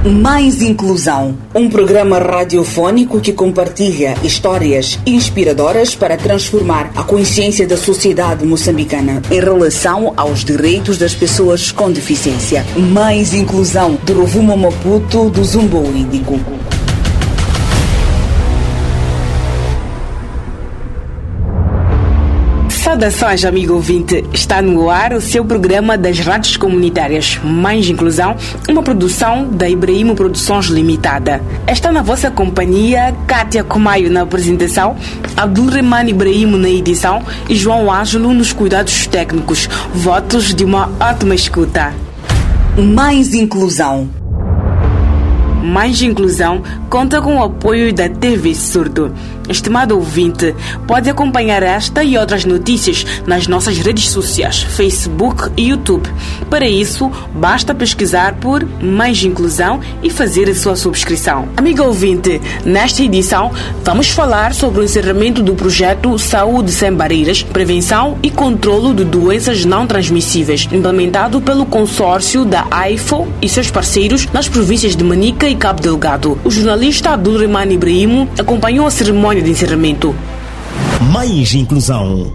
Mais Inclusão, um programa radiofônico que compartilha histórias inspiradoras para transformar a consciência da sociedade moçambicana em relação aos direitos das pessoas com deficiência. Mais Inclusão, do Rovuma Maputo, do Zumbo Índico. Saudações, amigo ouvinte. Está no ar o seu programa das rádios comunitárias Mais Inclusão, uma produção da Ibrahimo Produções Limitada. Está na vossa companhia Kátia Comaio na apresentação, Abdulrahman Ibrahimo na edição e João Ângelo nos cuidados técnicos. Votos de uma ótima escuta. Mais Inclusão. Mais Inclusão conta com o apoio da TV Surdo. Estimado ouvinte, pode acompanhar esta e outras notícias nas nossas redes sociais, Facebook e YouTube. Para isso, basta pesquisar por Mais Inclusão e fazer a sua subscrição. Amigo ouvinte, nesta edição vamos falar sobre o encerramento do projeto Saúde Sem Barreiras, Prevenção e Controlo de Doenças Não Transmissíveis, implementado pelo consórcio da AIFO e seus parceiros nas províncias de Manica e Cabo Delgado. O jornalista Abdulrahman Ibrahimo acompanhou a cerimônia de encerramento. Mais Inclusão.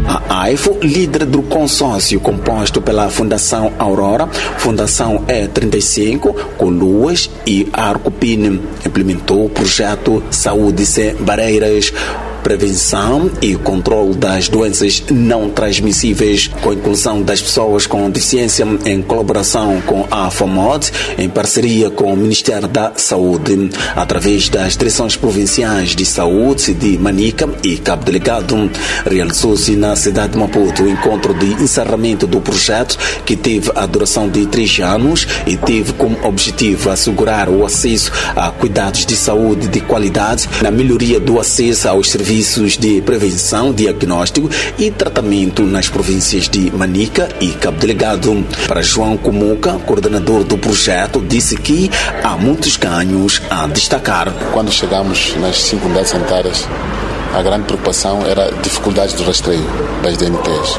A AIFO, líder do consórcio composto pela Fundação Aurora, Fundação E35, Coluas e Arcopine, implementou o projeto Saúde Sem Barreiras, Prevenção e Controle das Doenças Não Transmissíveis, com a inclusão das pessoas com deficiência, em colaboração com a FAMOD, em parceria com o Ministério da Saúde, através das direções provinciais de saúde de Manica e Cabo Delgado. Realizou-se na cidade de Maputo o encontro de encerramento do projeto, que teve a duração de 3 anos e teve como objetivo assegurar o acesso a cuidados de saúde de qualidade, na melhoria do acesso aos serviços de prevenção, diagnóstico e tratamento nas províncias de Manica e Cabo Delgado. Para João Comuca, coordenador do projeto, disse que há muitos ganhos a destacar. Quando chegamos nas 5 unidades sanitárias, a grande preocupação era a dificuldade do rastreio das DNTs.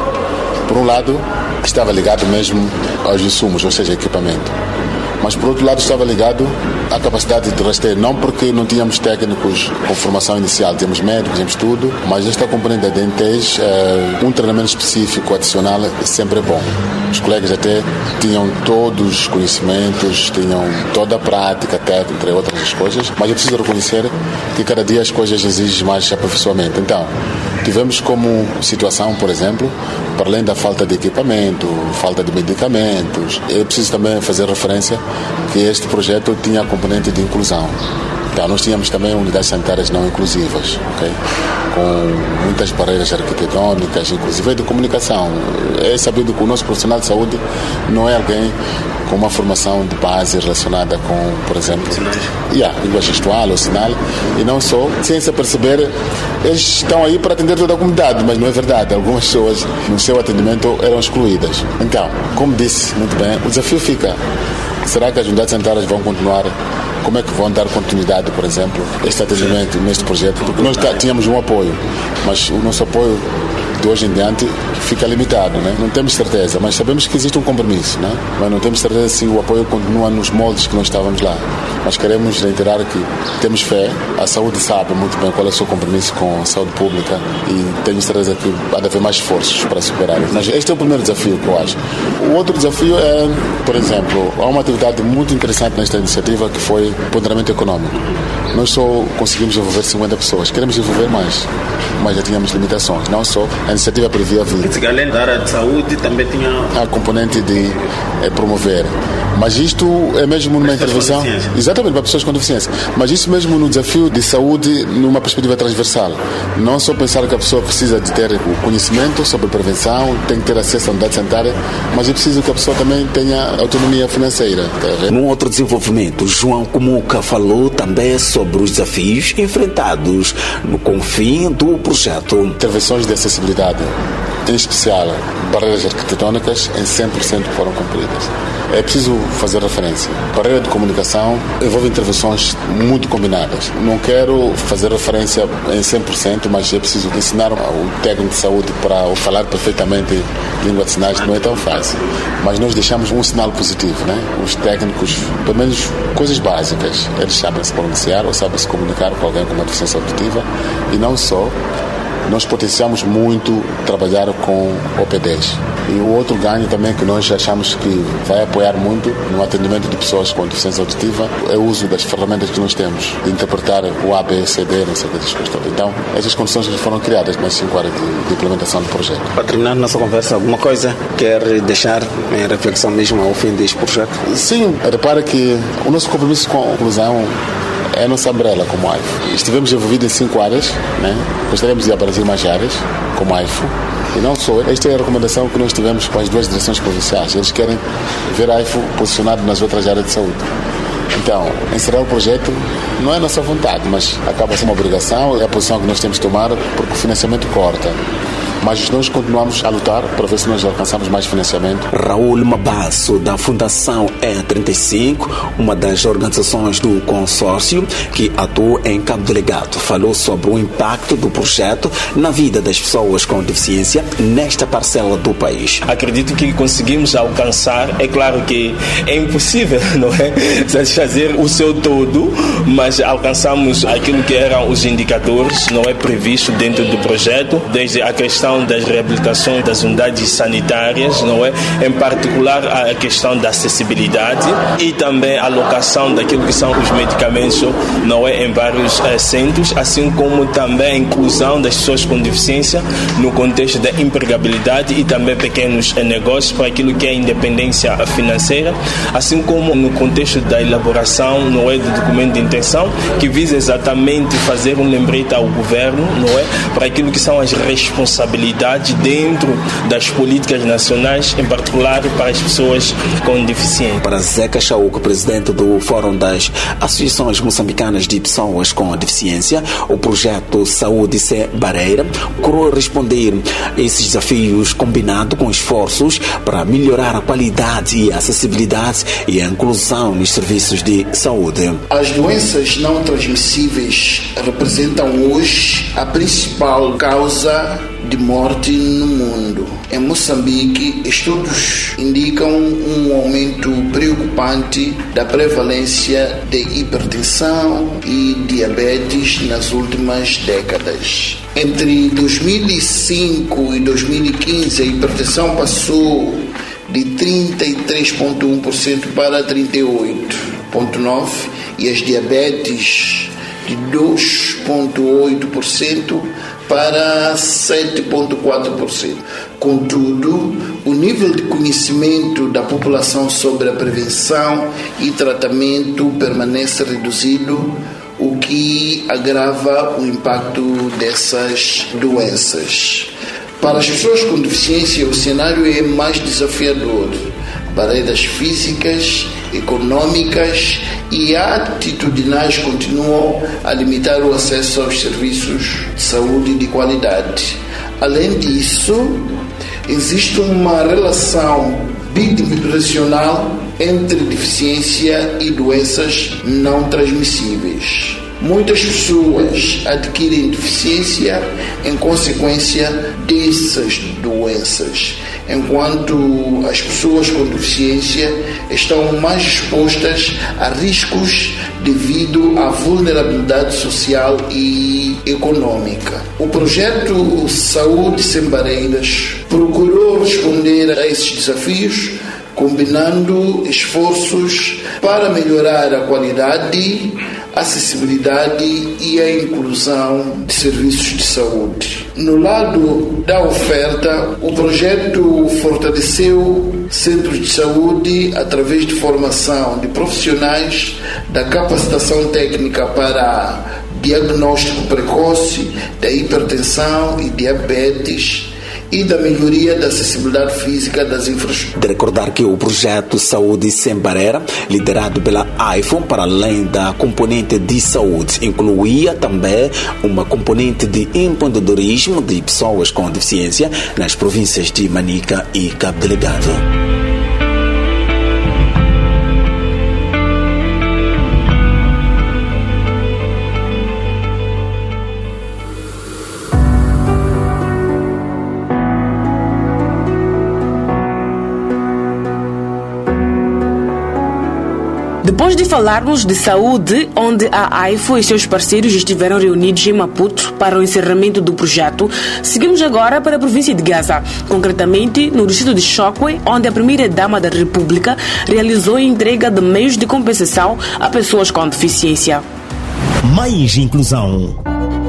Por um lado, estava ligado mesmo aos insumos, ou seja, equipamento. Mas, por outro lado, estava ligado à capacidade de rastreio, não porque não tínhamos técnicos com formação inicial, tínhamos médicos, tínhamos tudo, mas esta componente da DNTs, um treinamento específico adicional sempre é bom. Os colegas até tinham todos os conhecimentos, tinham toda a prática, técnica, entre outras coisas, mas é preciso reconhecer que cada dia as coisas exigem mais aperfeiçoamento. Então, tivemos como situação, por exemplo, para além da falta de equipamento, falta de medicamentos, é preciso também fazer referência que este projeto tinha a componente de inclusão. Então, nós tínhamos também unidades sanitárias não inclusivas, okay? Com muitas barreiras arquitetônicas, inclusive de comunicação. É sabido que o nosso profissional de saúde não é alguém com uma formação de base relacionada com, por exemplo, língua gestual ou sinal, e não só, sem se perceber, eles estão aí para atender toda a comunidade, mas não é verdade. Algumas pessoas no seu atendimento eram excluídas. Então, como disse muito bem, o desafio fica: será que as unidades sanitárias vão continuar? Como é que vão dar continuidade, por exemplo, a este atendimento neste projeto? Porque nós tínhamos um apoio, mas o nosso apoio de hoje em diante fica limitado, né? Não temos certeza, mas sabemos que existe um compromisso, né? Mas não temos certeza se o apoio continua nos moldes que nós estávamos lá. Mas queremos reiterar que temos fé, a saúde sabe muito bem qual é o seu compromisso com a saúde pública e tenho certeza que há de haver mais esforços para superar. Mas este é o primeiro desafio que eu acho. O outro desafio é, por exemplo, há uma atividade muito interessante nesta iniciativa que foi o ponderamento econômico. Nós só conseguimos envolver 50 pessoas, queremos envolver mais, mas já tínhamos limitações. Não só a iniciativa previa 20. Além da área de saúde, também tinha a componente de promover. Mas isto é mesmo numa intervenção, exatamente, para pessoas com deficiência, mas isso mesmo no desafio de saúde numa perspectiva transversal. Não só pensar que a pessoa precisa de ter o conhecimento sobre prevenção, tem que ter acesso à unidade sanitária, mas é preciso que a pessoa também tenha autonomia financeira. Num outro desenvolvimento, João Comuca falou também sobre os desafios enfrentados com o fim do projeto. Intervenções de acessibilidade, em especial barreiras arquitetônicas, em 100% foram cumpridas. É preciso fazer referência. Barreira de comunicação envolve intervenções muito combinadas. Não quero fazer referência em 100%, mas é preciso ensinar o técnico de saúde para falar perfeitamente língua de sinais, não é tão fácil. Mas nós deixamos um sinal positivo, né? Os técnicos, pelo menos coisas básicas, eles sabem se pronunciar ou sabem se comunicar com alguém com uma deficiência auditiva, e não só. Nós potenciamos muito trabalhar com OP10. E o outro ganho também que nós achamos que vai apoiar muito no atendimento de pessoas com deficiência auditiva é o uso das ferramentas que nós temos, de interpretar o ABCD, não sei o que essas coisas. Então, essas condições foram criadas nas 5 áreas de implementação do projeto. Para terminar nossa conversa, alguma coisa quer deixar em reflexão mesmo ao fim deste projeto? Sim, repara que o nosso compromisso com a inclusão é a nossa umbrella como AIFO. Estivemos envolvidos em 5 áreas, né? Gostaríamos de abranger mais áreas como AIFO. E não só, esta é a recomendação que nós tivemos com as 2 direções provinciais. Eles querem ver a AIFO posicionado nas outras áreas de saúde. Então, encerrar o projeto não é nossa vontade, mas acaba sendo uma obrigação, é a posição que nós temos que tomar, porque o financiamento corta. Mas nós continuamos a lutar para ver se nós alcançamos mais financiamento. Raul Mabasso, da Fundação E35, uma das organizações do consórcio que atua em Cabo Delgado, falou sobre o impacto do projeto na vida das pessoas com deficiência nesta parcela do país. Acredito que conseguimos alcançar, é claro que é impossível, não é, satisfazer o seu todo, mas alcançamos aquilo que eram os indicadores, não é previsto dentro do projeto, desde a questão das reabilitações das unidades sanitárias, não é? Em particular a questão da acessibilidade e também a alocação daquilo que são os medicamentos, não é? Em vários centros, assim como também a inclusão das pessoas com deficiência no contexto da empregabilidade e também pequenos negócios para aquilo que é a independência financeira, assim como no contexto da elaboração, não é? Do documento de intenção, que visa exatamente fazer um lembrete ao governo, não é? Para aquilo que são as responsabilidades dentro das políticas nacionais, em particular para as pessoas com deficiência. Para Zeca Chauco, presidente do Fórum das Associações Moçambicanas de Pessoas com Deficiência, o projeto Saúde Sem Barreira procurou responder a esses desafios combinado com esforços para melhorar a qualidade e a acessibilidade e a inclusão nos serviços de saúde. As doenças não transmissíveis representam hoje a principal causa de morte no mundo. Em Moçambique, estudos indicam um aumento preocupante da prevalência de hipertensão e diabetes nas últimas décadas. Entre 2005 e 2015, a hipertensão passou de 33,1% para 38,9% e as diabetes de 2,8% para 7,4%. Contudo, o nível de conhecimento da população sobre a prevenção e tratamento permanece reduzido, o que agrava o impacto dessas doenças. Para as pessoas com deficiência, o cenário é mais desafiador. Barreiras físicas, econômicas e atitudinais continuam a limitar o acesso aos serviços de saúde de qualidade. Além disso, existe uma relação bidimensional entre deficiência e doenças não transmissíveis. Muitas pessoas adquirem deficiência em consequência dessas doenças, enquanto as pessoas com deficiência estão mais expostas a riscos devido à vulnerabilidade social e econômica. O projeto Saúde Sem Barreiras procurou responder a esses desafios, combinando esforços para melhorar a qualidade, acessibilidade e a inclusão de serviços de saúde. No lado da oferta, o projeto fortaleceu centros de saúde através de formação de profissionais da capacitação técnica para diagnóstico precoce da hipertensão e diabetes e da melhoria da acessibilidade física das infraestruturas. De recordar que o projeto Saúde Sem Barreira, liderado pela AIFO, para além da componente de saúde, incluía também uma componente de empreendedorismo de pessoas com deficiência nas províncias de Manica e Cabo Delgado. Depois de falarmos de saúde, onde a AIFO e seus parceiros estiveram reunidos em Maputo para o encerramento do projeto, seguimos agora para a província de Gaza, concretamente no distrito de Chokwe, onde a primeira-dama da República realizou a entrega de meios de compensação a pessoas com deficiência. Mais inclusão.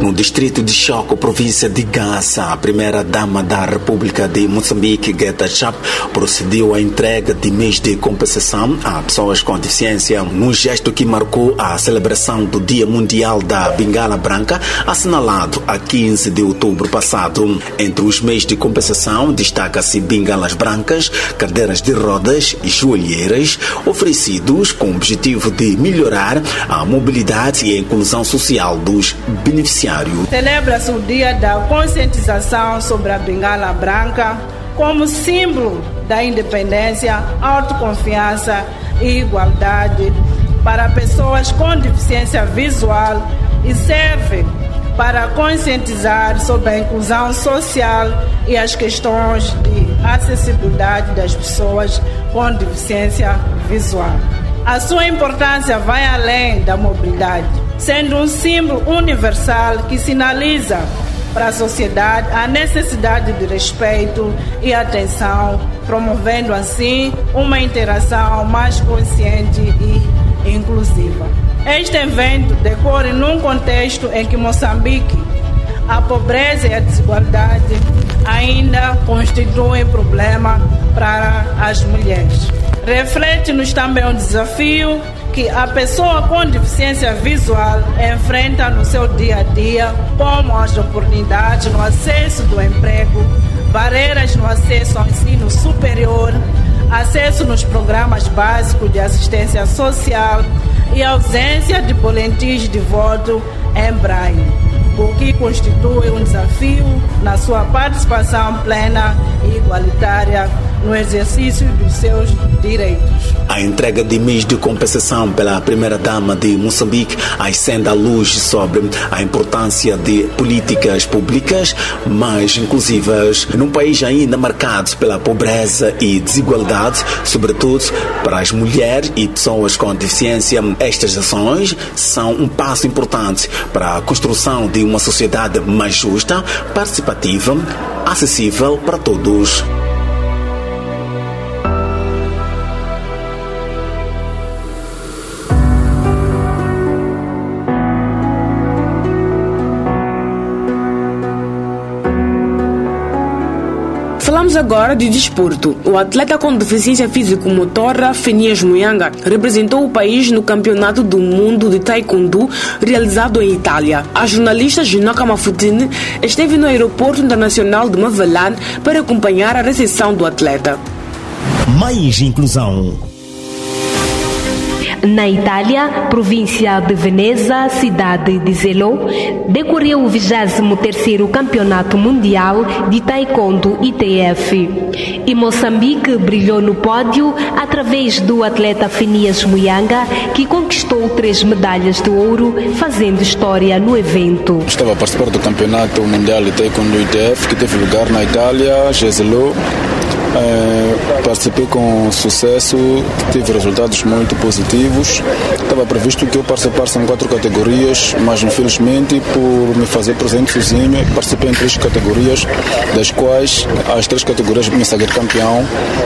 No distrito de Choco, província de Gaza, a primeira-dama da República de Moçambique, Geta Chap, procedeu à entrega de meios de compensação a pessoas com deficiência, num gesto que marcou a celebração do Dia Mundial da Bengala Branca, assinalado a 15 de outubro passado. Entre os meios de compensação, destaca-se bengalas brancas, cadeiras de rodas e joelheiras, oferecidos com o objetivo de melhorar a mobilidade e a inclusão social dos beneficiários. Celebra-se o dia da conscientização sobre a bengala branca como símbolo da independência, autoconfiança e igualdade para pessoas com deficiência visual e serve para conscientizar sobre a inclusão social e as questões de acessibilidade das pessoas com deficiência visual. A sua importância vai além da mobilidade, sendo um símbolo universal que sinaliza para a sociedade a necessidade de respeito e atenção, promovendo assim uma interação mais consciente e inclusiva. Este evento decorre num contexto em que Moçambique, a pobreza e a desigualdade ainda constituem problema para as mulheres. Reflete-nos também um desafio que a pessoa com deficiência visual enfrenta no seu dia a dia, como as oportunidades no acesso do emprego, barreiras no acesso ao ensino superior, acesso nos programas básicos de assistência social e ausência de boletins de voto em braille, o que constitui um desafio na sua participação plena e igualitária no exercício dos seus direitos. A entrega de meios de compensação pela primeira-dama de Moçambique acende a luz sobre a importância de políticas públicas mais inclusivas num país ainda marcado pela pobreza e desigualdade, sobretudo para as mulheres e pessoas com deficiência. Estas ações são um passo importante para a construção de uma sociedade mais justa, participativa, acessível para todos. Falamos agora de desporto. O atleta com deficiência físico-motora, Phineas Muyanga, representou o país no Campeonato do Mundo de Taekwondo realizado em Itália. A jornalista Ginoka Mafutini esteve no aeroporto internacional de Mavelan para acompanhar a recepção do atleta. Mais inclusão. Na Itália, província de Veneza, cidade de Zelo, decorreu o 23º Campeonato Mundial de Taekwondo ITF. E Moçambique brilhou no pódio através do atleta Phineas Muyanga, que conquistou 3 medalhas de ouro, fazendo história no evento. Estava a participar do Campeonato Mundial de Taekwondo ITF, que teve lugar na Itália, Zelo. Participei com sucesso, tive resultados muito positivos. Estava previsto que eu participasse em 4 categorias, mas infelizmente, por me fazer presente sozinho, participei em 3 categorias, das quais as 3 categorias me sagrei campeão,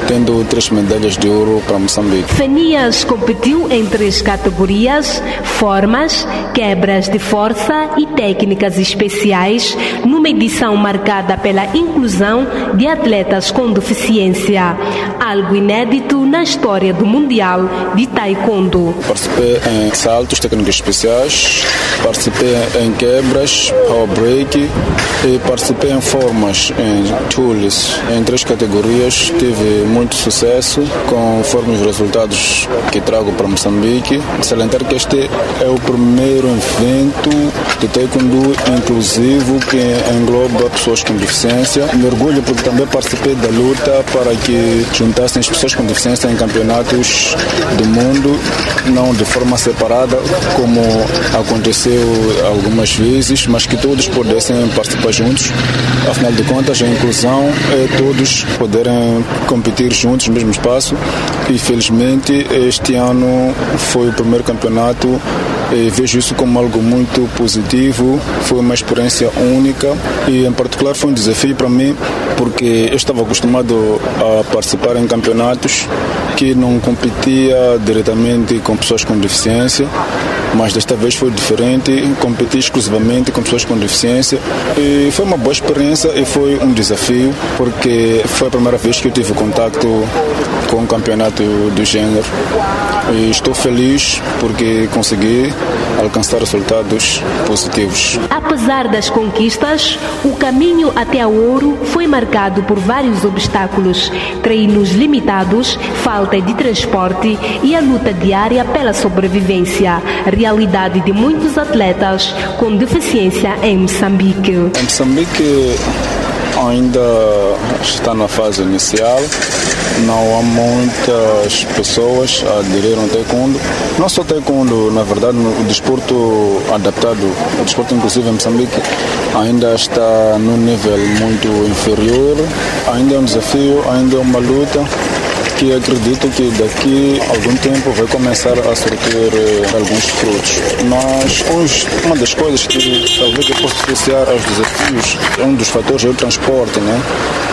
tendo 3 medalhas de ouro para Moçambique. Phineas competiu em 3 categorias: formas, quebras de força e técnicas especiais, numa edição marcada pela inclusão de atletas com deficiência. Algo inédito na história do Mundial de Taekwondo. Participei em saltos, técnicas especiais, participei em quebras, power break e participei em formas, em tools. Em 3 categorias tive muito sucesso, conforme os resultados que trago para Moçambique. Salientar que este é o primeiro evento de Taekwondo inclusivo que engloba pessoas com deficiência. Me orgulho porque também participei da luta para que juntassem as pessoas com deficiência em campeonatos do mundo não de forma separada, como aconteceu algumas vezes, mas que todos pudessem participar juntos. Afinal de contas, a inclusão é todos poderem competir juntos no mesmo espaço e, felizmente, este ano foi o primeiro campeonato. Vejo isso como algo muito positivo, foi uma experiência única e, em particular, foi um desafio para mim, porque eu estava acostumado a participar em campeonatos que não competia diretamente com pessoas com deficiência, mas desta vez foi diferente, competi exclusivamente com pessoas com deficiência e foi uma boa experiência e foi um desafio, porque foi a primeira vez que eu tive contato com um campeonato do género e estou feliz porque consegui alcançar resultados positivos. Apesar das conquistas, o caminho até ao ouro foi marcado por vários obstáculos, treinos limitados, falta de transporte e a luta diária pela sobrevivência, realidade de muitos atletas com deficiência em Moçambique. Em Moçambique ainda está na fase inicial, não há muitas pessoas a aderir ao taekwondo. Não só taekwondo, na verdade, o desporto adaptado, o desporto inclusive em Moçambique, ainda está num nível muito inferior, ainda é um desafio, ainda é uma luta que acredito que daqui a algum tempo vai começar a surtir alguns frutos. Mas uma das coisas que talvez eu possa associar aos desafios, um dos fatores é o transporte, né?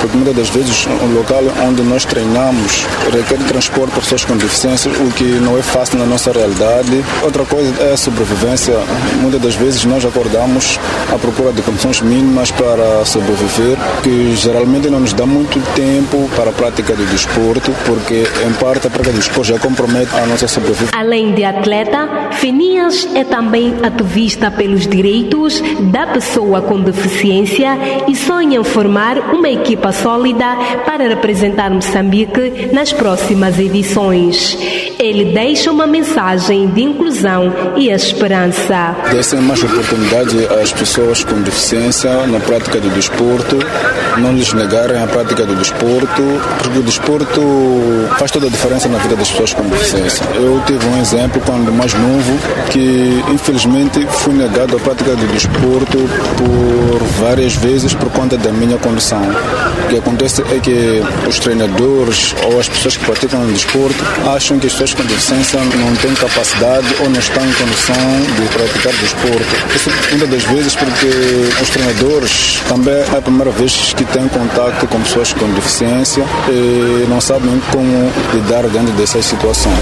Porque muitas das vezes o local onde nós treinamos requer transporte para pessoas com deficiência, o que não é fácil na nossa realidade. Outra coisa é a sobrevivência. Muitas das vezes nós acordamos à procura de condições mínimas para sobreviver, que geralmente não nos dá muito tempo para a prática do desporto, porque em parte a prática do desporto já compromete a nossa sobrevivência. Além de atleta, Fenias é também ativista pelos direitos da pessoa com deficiência e sonha em formar uma equipa sólida para representar Moçambique nas próximas edições. Ele deixa uma mensagem de inclusão e esperança. Dessem mais oportunidade às pessoas com deficiência na prática do desporto, não lhes negarem a prática do desporto, porque o desporto faz toda a diferença na vida das pessoas com deficiência. Eu tive um exemplo quando mais novo que infelizmente fui negado a prática do desporto por várias vezes por conta da minha condição. O que acontece é que os treinadores ou as pessoas que praticam o desporto acham que as pessoas com deficiência não têm capacidade ou não estão em condição de praticar desporto. Isso muitas das vezes porque os treinadores também é a primeira vez que têm contato com pessoas com deficiência e não sabem como lidar dentro dessas situações.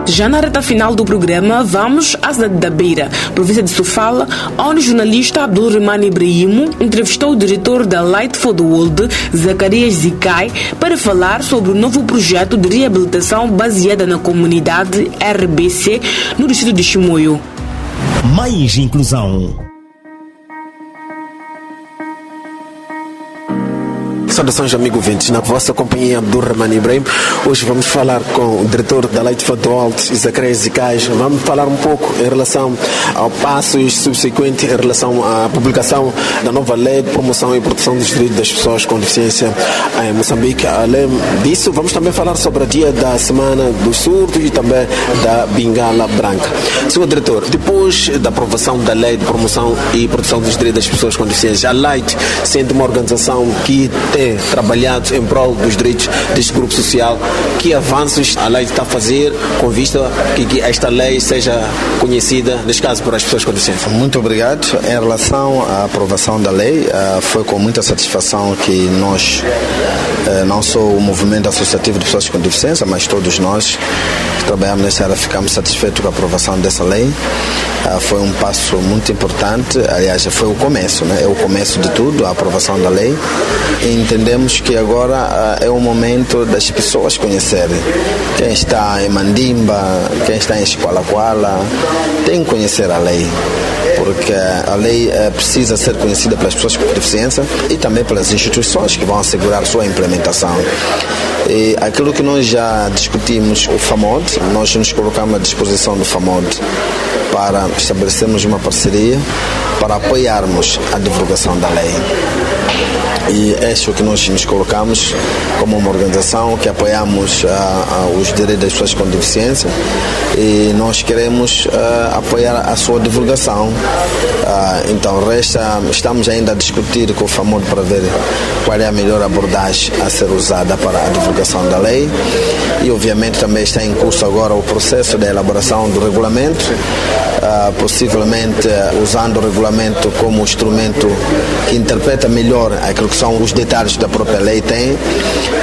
Já na reta final do programa, vamos à cidade da Beira, província de Sofala, onde o jornalista Abdulrahman Ibrahim entrevistou o diretor da Light for the World, Zacarias Zikai, para falar sobre o novo projeto de reabilitação baseada na comunidade RBC no distrito de Chimoio. Mais inclusão. Saudações, amigo ouvintes, na vossa companhia Abdulrahman Ibrahim. Hoje vamos falar com o diretor da Light for the World, Zacarias Zikai. Vamos falar um pouco em relação ao passos subsequentes em relação à publicação da nova lei de promoção e proteção dos direitos das pessoas com deficiência em Moçambique. Além disso, vamos também falar sobre o dia da Semana dos Surdos e também da Bengala Branca. Senhor diretor, depois da aprovação da lei de promoção e proteção dos direitos das pessoas com deficiência, a Light, sendo uma organização que tem trabalhado em prol dos direitos deste grupo social, que avanços a lei está a fazer com vista que esta lei seja conhecida, neste caso, por as pessoas com deficiência? Muito obrigado. Em relação à aprovação da lei, foi com muita satisfação que nós, não só o movimento associativo de pessoas com deficiência, mas todos nós que trabalhamos nessa área, ficamos satisfeitos com a aprovação dessa lei. Foi um passo muito importante, aliás, foi o começo, né? É o começo de tudo, a aprovação da lei. E entendemos que agora é o momento das pessoas conhecerem. Quem está em Mandimba, quem está em Esqualaquala, tem que conhecer a lei. porque a lei precisa ser conhecida pelas pessoas com deficiência e também pelas instituições que vão assegurar a sua implementação. E aquilo que nós já discutimos, o FAMOD, nós nos colocamos à disposição do FAMOD para estabelecermos uma parceria para apoiarmos a divulgação da lei. E é isso que nós nos colocamos como uma organização que apoiamos os direitos das pessoas com deficiência e nós queremos apoiar a sua divulgação. Então, estamos ainda a discutir com o FAMOD para ver qual é a melhor abordagem a ser usada para a divulgação da lei e, obviamente, também está em curso agora o processo da elaboração do regulamento, possivelmente usando o regulamento como instrumento que interpreta melhor aquilo que são os detalhes da própria lei tem.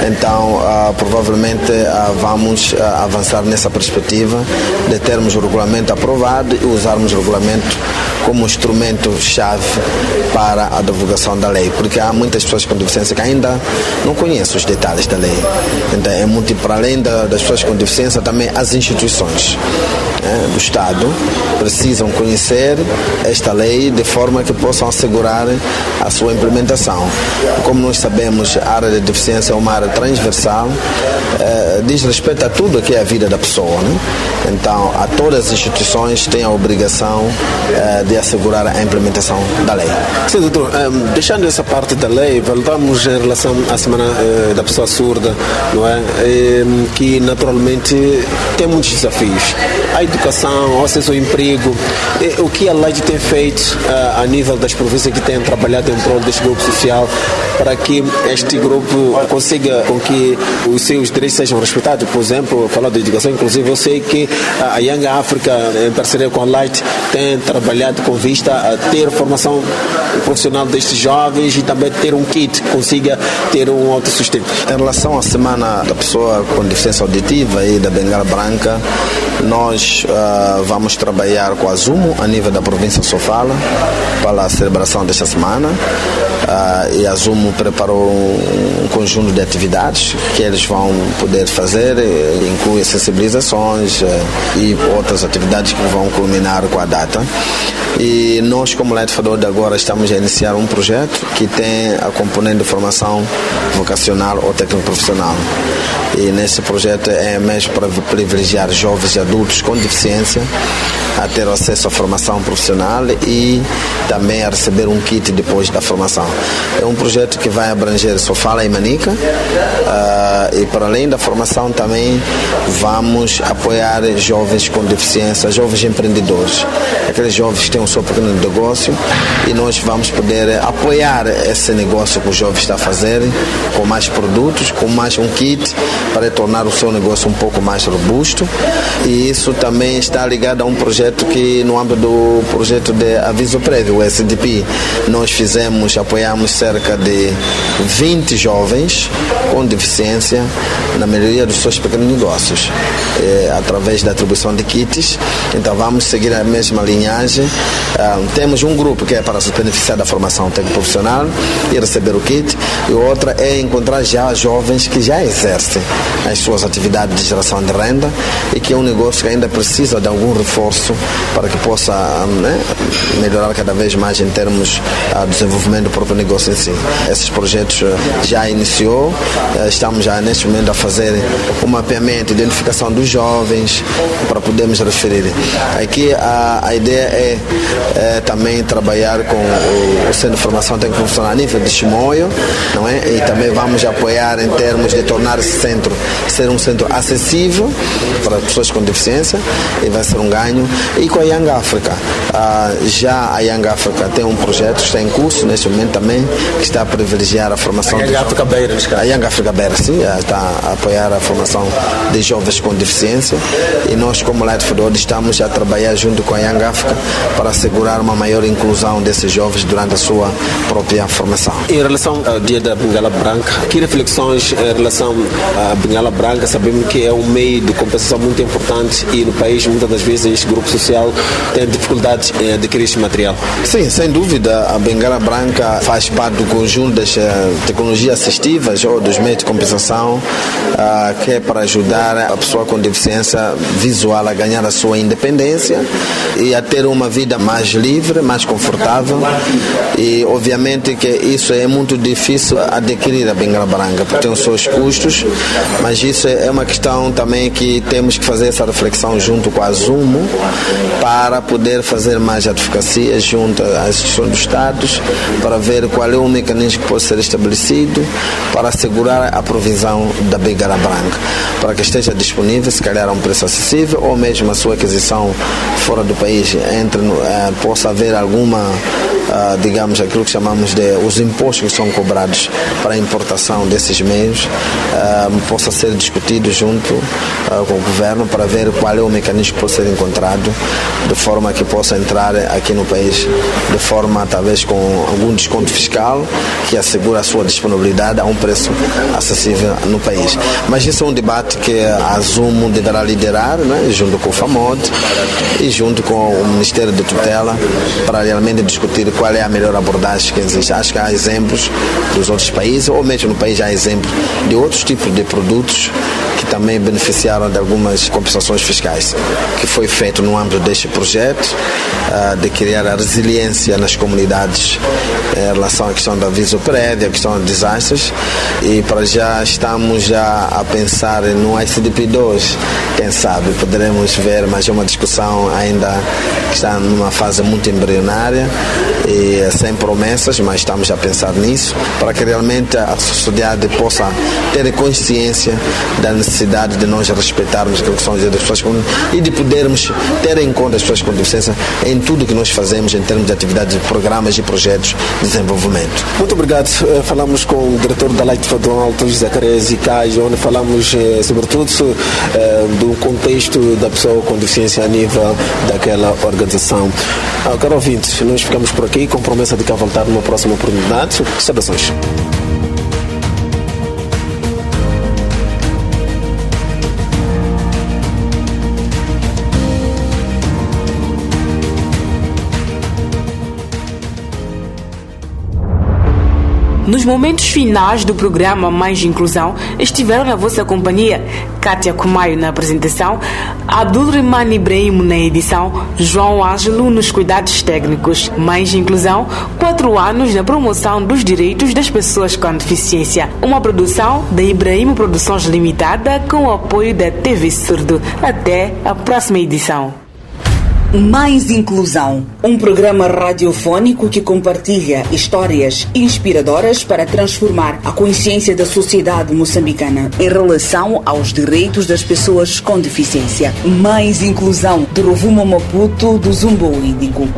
Então, provavelmente vamos avançar nessa perspectiva de termos o regulamento aprovado e usarmos o regulamento como instrumento-chave para a divulgação da lei, porque há muitas pessoas com deficiência que ainda não conhecem os detalhes da lei. Então, é muito para além das pessoas com deficiência, também as instituições do Estado precisam conhecer esta lei de forma que possam assegurar a sua implementação. Como nós sabemos, a área de deficiência é uma área transversal, diz respeito a tudo que é a vida da pessoa, né? Então, a todas as instituições têm a obrigação de assegurar a implementação da lei. Sim, doutor, deixando essa parte da lei, voltamos em relação à Semana da Pessoa Surda, não é? Que naturalmente tem muitos desafios. A educação, o acesso ao emprego, o que a lei tem feito a nível das províncias que têm trabalhado em prol deste grupo social para que este grupo consiga com que os seus direitos sejam respeitados. Por exemplo, falar de educação, inclusive eu sei que a Young Africa, em parceria com a Light, tem trabalhado com vista a ter formação profissional destes jovens e também ter um kit que consiga ter um autossustento. Em relação à Semana da Pessoa com Deficiência Auditiva e da Bengala Branca, nós vamos trabalhar com a Zumo a nível da província de Sofala para a celebração desta semana. E a Zumo preparou um conjunto de atividades que eles vão poder fazer, inclui sensibilizações e outras atividades que vão culminar com a data. E nós, como Light for All, agora estamos a iniciar um projeto que tem a componente de formação vocacional ou técnico-profissional. E nesse projeto é mesmo para privilegiar jovens e adultos com deficiência a ter acesso à formação profissional e também a receber um kit depois da formação. É um projeto que vai abranger Sofala e Manica e para além da formação também vamos apoiar jovens com deficiência, jovens empreendedores, aqueles jovens que têm o seu pequeno negócio e nós vamos poder apoiar esse negócio que o jovem está a fazer com mais produtos, com mais um kit para tornar o seu negócio um pouco mais robusto e isso também está ligado a um projeto que no âmbito do projeto de aviso prévio, o SDP, nós apoiamos cerca de 20 jovens com deficiência na melhoria dos seus pequenos negócios, através da atribuição de kits. Então vamos seguir a mesma linhagem. Temos um grupo que é para se beneficiar da formação técnico-profissional e receber o kit, e outra é encontrar já jovens que já exercem as suas atividades de geração de renda e que é um negócio que ainda precisa de algum reforço para que possa melhorar cada vez mais em termos do desenvolvimento do próprio negócio em si. Esses projetos já iniciou, estamos já neste momento a fazer um mapeamento, identificação dos jovens para podermos referir. Aqui a ideia é também trabalhar com o Centro de Formação Técnico-Profissional a nível de Chimoio, não é? E também vamos apoiar em termos de tornar esse centro ser um centro acessível para pessoas com deficiência e vai ser um ganho. E com a Young Africa, já a Young Africa tem um projeto que está em curso neste momento também, que está a privilegiar a formação a Young Africa Beira, a Young Africa Beira, sim, está a apoiar a formação de jovens com deficiência e nós como Light for All estamos a trabalhar junto com a Young Africa para assegurar uma maior inclusão desses jovens durante a sua própria formação. Em relação ao dia da Bengala Branca, que reflexões em relação à Bengala Branca? Sabemos que é um meio de compensação muito importante e no país muitas das vezes este grupo social tem dificuldades em adquirir este material. Sim, sem dúvida, a Bengala Branca faz parte do conjunto das tecnologias assistivas ou dos meios de compensação, que é para ajudar a pessoa com deficiência visual a ganhar a sua independência e a ter uma vida mais livre, mais confortável. E obviamente que isso é muito difícil adquirir a bengala branca, porque tem os seus custos, mas isso é uma questão também que temos que fazer essa reflexão junto com a Zumo para poder fazer mais advocacia junto às instituições dos Estados, para ver qual é o mecanismo que pode ser estabelecido para assegurar a provisão da bengala branca, para que esteja disponível, se calhar a um preço acessível, ou mesmo a sua aquisição fora do país possa haver alguma, digamos, aquilo que chamamos de os impostos que são cobrados para a importação desses meios, possa ser discutido junto com o governo para ver qual é o mecanismo que pode ser encontrado de forma que possa entrar aqui no país de forma talvez com algum desconto fiscal que assegura a sua disponibilidade a um preço acessível no país. Mas isso é um debate que a Zumo deverá liderar, né, junto com o FAMOD e junto com o Ministério de Tutela, para realmente discutir qual é a melhor abordagem que existe. Acho que há exemplos dos outros países, ou mesmo no país há exemplos de outros tipos de produtos que também beneficiaram de algumas compensações fiscais, que foi feito no âmbito deste projeto de criar a resiliência nas comunidades em relação à questão da aviso prévio, à questão de desastres, e para já estamos já a pensar no ICDP2, quem sabe poderemos ver, mas é uma discussão ainda que está numa fase muito embrionária e sem promessas, mas estamos a pensar nisso, para que realmente a sociedade possa ter consciência da necessidade de nós respeitarmos aquilo que são as pessoas com e de podermos ter em conta as pessoas com deficiência em tudo que nós fazemos em termos de atividades, programas e projetos de desenvolvimento. Muito obrigado. Falamos com o diretor da Light Fadon Alto, Zacarias Icai, onde falamos sobretudo do contexto da pessoa com deficiência a nível daquela organização. Caro ouvintes, nós ficamos por aqui com promessa de cá voltar numa próxima oportunidade. Saudações. Nos momentos finais do programa Mais Inclusão, estiveram na vossa companhia Kátia Kumaio na apresentação, Abdulrahman Ibrahim na edição, João Ângelo nos cuidados técnicos. Mais Inclusão, 4 anos na promoção dos direitos das pessoas com deficiência. Uma produção da Ibrahim Produções Limitada com o apoio da TV Surdo. Até a próxima edição. Mais Inclusão, um programa radiofónico que compartilha histórias inspiradoras para transformar a consciência da sociedade moçambicana em relação aos direitos das pessoas com deficiência. Mais Inclusão, de Rovuma Maputo, do Zumbo Índico.